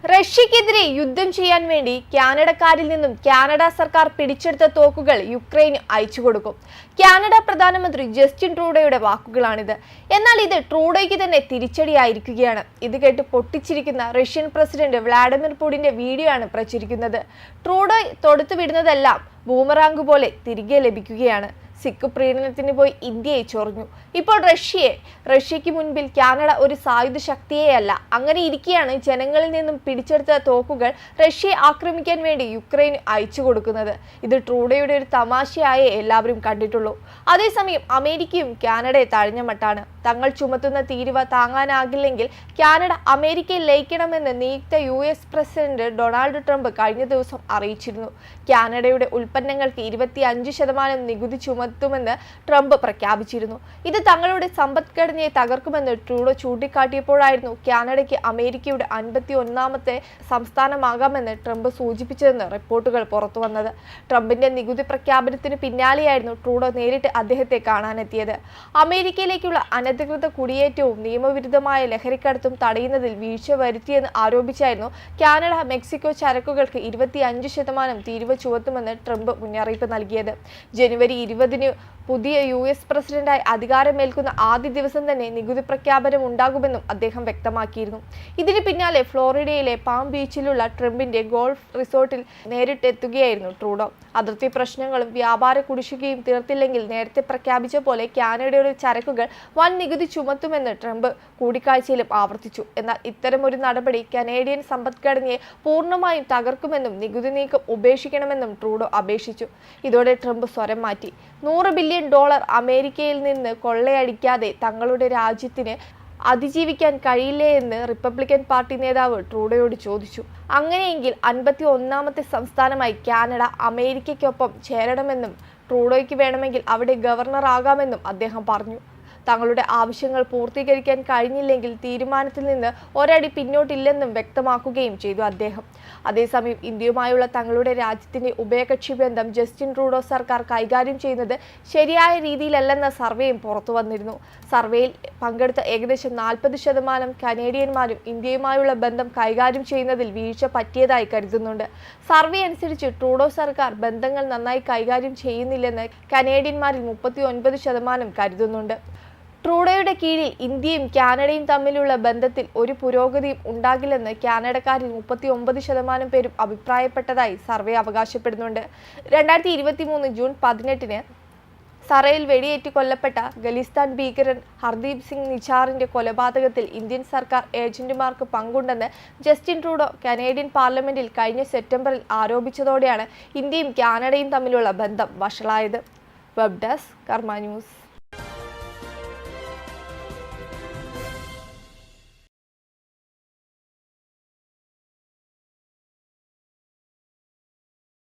റഷ്യക്കെതിരെ യുദ്ധം ചെയ്യാൻ വേണ്ടി കാനഡക്കാരിൽ നിന്നും കാനഡ സർക്കാർ പിടിച്ചെടുത്ത തോക്കുകൾ യുക്രൈന് അയച്ചു കൊടുക്കും. കാനഡ പ്രധാനമന്ത്രി ജസ്റ്റിൻ ട്രൂഡോയുടെ വാക്കുകളാണിത്. എന്നാൽ ഇത് ട്രൂഡോയ്ക്ക് തന്നെ തിരിച്ചടിയായിരിക്കുകയാണ്. ഇത് കേട്ട് പൊട്ടിച്ചിരിക്കുന്ന റഷ്യൻ പ്രസിഡന്റ് വ്ളാഡിമിർ പുടിന്റെ വീഡിയോ ആണ് പ്രചരിക്കുന്നത്. ട്രൂഡോ തൊടുത്തുവിടുന്നതെല്ലാം ബൂമറാങ്ക് പോലെ തിരികെ ലഭിക്കുകയാണ്. സിഖ് പ്രീണനത്തിന് പോയി ഇന്ത്യയെ ചൊറിഞ്ഞു. ഇപ്പോൾ റഷ്യയ്ക്ക് മുൻപിൽ കാനഡ ഒരു സായുധ ശക്തിയെയല്ല. അങ്ങനെ ഇരിക്കെയാണ് ജനങ്ങളിൽ നിന്നും പിടിച്ചെടുത്ത തോക്കുകൾ റഷ്യയെ ആക്രമിക്കാൻ വേണ്ടി യുക്രൈന് അയച്ചു കൊടുക്കുന്നത്. ഇത് ട്രൂഡോയുടെ ഒരു തമാശയായേ എല്ലാവരും കണ്ടിട്ടുള്ളൂ. അതേസമയം അമേരിക്കയും കാനഡയെ തഴഞ്ഞ മട്ടാണ്. തങ്ങൾ ചുമത്തുന്ന തീരുവ താങ്ങാനാകില്ലെങ്കിൽ കാനഡ അമേരിക്കയിൽ ലയിക്കണമെന്ന് നിയുക്ത US പ്രസിഡന്റ് ഡൊണാൾഡ് ട്രംപ് കഴിഞ്ഞ ദിവസം അറിയിച്ചിരുന്നു. കാനഡയുടെ ഉൽപ്പന്നങ്ങൾക്ക് 25% നികുതി ചുമത്തുമെന്ന് ട്രംപ് പ്രഖ്യാപിച്ചിരുന്നു. ഇത് തങ്ങളുടെ സമ്പദ്ഘടനയെ തകർക്കുമെന്ന് ട്രൂഡോ ചൂണ്ടിക്കാട്ടിയപ്പോഴായിരുന്നു കാനഡയ്ക്ക് അമേരിക്കയുടെ 51ാമത്തെ സംസ്ഥാനമാകാമെന്ന് ട്രംപ് സൂചിപ്പിച്ചതെന്ന് റിപ്പോർട്ടുകൾ പുറത്തുവന്നത്. ട്രംപിന്റെ നികുതി പ്രഖ്യാപനത്തിന് പിന്നാലെയായിരുന്നു ട്രൂഡോ നേരിട്ട് അദ്ദേഹത്തെ കാണാനെത്തിയത്. അമേരിക്കയിലേക്കുള്ള അനധികൃത കുടിയേറ്റവും നിയമവിരുദ്ധമായ ലഹരിക്കടത്തും തടയുന്നതിൽ വീഴ്ച വരുത്തിയെന്ന് ആരോപിച്ചായിരുന്നു കാനഡ മെക്സിക്കോ ചരക്കുകൾക്ക് 25% തീരുവ ചുമത്തുമെന്ന് ട്രംപ് മുന്നറിയിപ്പ് നൽകിയത്. ജനുവരി 20-ന് പുതിയ US പ്രസിഡന്റായി അധികാരമേൽക്കുന്ന ആദ്യ ദിവസം തന്നെ നികുതി പ്രഖ്യാപനം ഉണ്ടാകുമെന്നും അദ്ദേഹം വ്യക്തമാക്കിയിരുന്നു. ഇതിന് പിന്നാലെ ഫ്ലോറിഡയിലെ പാം ബീച്ചിലുള്ള ട്രംപിന്റെ ഗോൾഫ് റിസോർട്ടിൽ നേരിട്ടെത്തുകയായിരുന്നു ട്രൂഡോ. അതിർത്തി പ്രശ്നങ്ങളും വ്യാപാര കുടിശ്ശികയും തീർത്തില്ലെങ്കിൽ നേരത്തെ പ്രഖ്യാപിച്ച പോലെ കാനഡയുടെ ചരക്കുകൾ വൻ നികുതി ചുമത്തുമെന്ന് ട്രംപ് കൂടിക്കാഴ്ചയിലും ആവർത്തിച്ചു. എന്നാൽ ഇത്തരമൊരു നടപടി കനേഡിയൻ സമ്പദ്ഘടനയെ പൂർണ്ണമായും തകർക്കുമെന്നും നികുതി നീക്കം ഉപേക്ഷിക്കണമെന്നും ട്രൂഡോ അപേക്ഷിച്ചു. ഇതോടെ ട്രംപ് സ്വരം മാറ്റി. $100 ബില്യൺ അമേരിക്കയിൽ നിന്ന് കൊള്ളയടിക്കാതെ തങ്ങളുടെ രാജ്യത്തിന് അതിജീവിക്കാൻ കഴിയില്ലേ എന്ന് റിപ്പബ്ലിക്കൻ പാർട്ടി നേതാവ് ട്രൂഡോയോട് ചോദിച്ചു. അങ്ങനെയെങ്കിൽ 51ാമത്തെ സംസ്ഥാനമായി കാനഡ അമേരിക്കയ്ക്കൊപ്പം ചേരണമെന്നും ട്രൂഡോയ്ക്ക് വേണമെങ്കിൽ അവിടെ ഗവർണർ ആകാമെന്നും അദ്ദേഹം പറഞ്ഞു. തങ്ങളുടെ ആവശ്യങ്ങൾ പൂർത്തീകരിക്കാൻ കഴിഞ്ഞില്ലെങ്കിൽ തീരുമാനത്തിൽ നിന്ന് ഒരടി പിന്നോട്ടില്ലെന്നും വ്യക്തമാക്കുകയും ചെയ്തു അദ്ദേഹം. അതേസമയം ഇന്ത്യയുമായുള്ള തങ്ങളുടെ രാജ്യത്തിന്റെ ഉഭയകക്ഷി ബന്ധം ജസ്റ്റിൻ ട്രൂഡോ സർക്കാർ കൈകാര്യം ചെയ്യുന്നത് ശരിയായ രീതിയിലല്ലെന്ന സർവേയും പുറത്തു വന്നിരുന്നു. സർവേയിൽ പങ്കെടുത്ത ഏകദേശം 40% കനേഡിയന്മാരും ഇന്ത്യയുമായുള്ള ബന്ധം കൈകാര്യം ചെയ്യുന്നതിൽ വീഴ്ച പറ്റിയതായി കരുതുന്നുണ്ട്. സർവേ അനുസരിച്ച് ട്രൂഡോ സർക്കാർ ബന്ധങ്ങൾ നന്നായി കൈകാര്യം ചെയ്യുന്നില്ലെന്ന് കനേഡിയന്മാരിൽ 39% കരുതുന്നുണ്ട്. ട്രൂഡോയുടെ കീഴിൽ ഇന്ത്യയും കാനഡയും തമ്മിലുള്ള ബന്ധത്തിൽ ഒരു പുരോഗതിയും ഉണ്ടാകില്ലെന്ന് കാനഡക്കാരിൽ 39% പേരും അഭിപ്രായപ്പെട്ടതായി സർവേ അവകാശപ്പെടുന്നുണ്ട്. 2023 ജൂൺ 18-ന് സറയിൽ വെടിയേറ്റ് കൊല്ലപ്പെട്ട ഖലിസ്ഥാൻ ഭീകരൻ ഹർദീപ് സിംഗ് നിജാറിന്റെ കൊലപാതകത്തിൽ ഇന്ത്യൻ സർക്കാർ ഏജന്റുമാർക്ക് പങ്കുണ്ടെന്ന് ജസ്റ്റിൻ ട്രൂഡോ കനേഡിയൻ പാർലമെന്റിൽ കഴിഞ്ഞ സെപ്റ്റംബറിൽ ആരോപിച്ചതോടെയാണ് ഇന്ത്യയും കാനഡയും തമ്മിലുള്ള ബന്ധം വഷളായത്. വെബ് ഡെസ്ക് കർമ്മ ന്യൂസ്.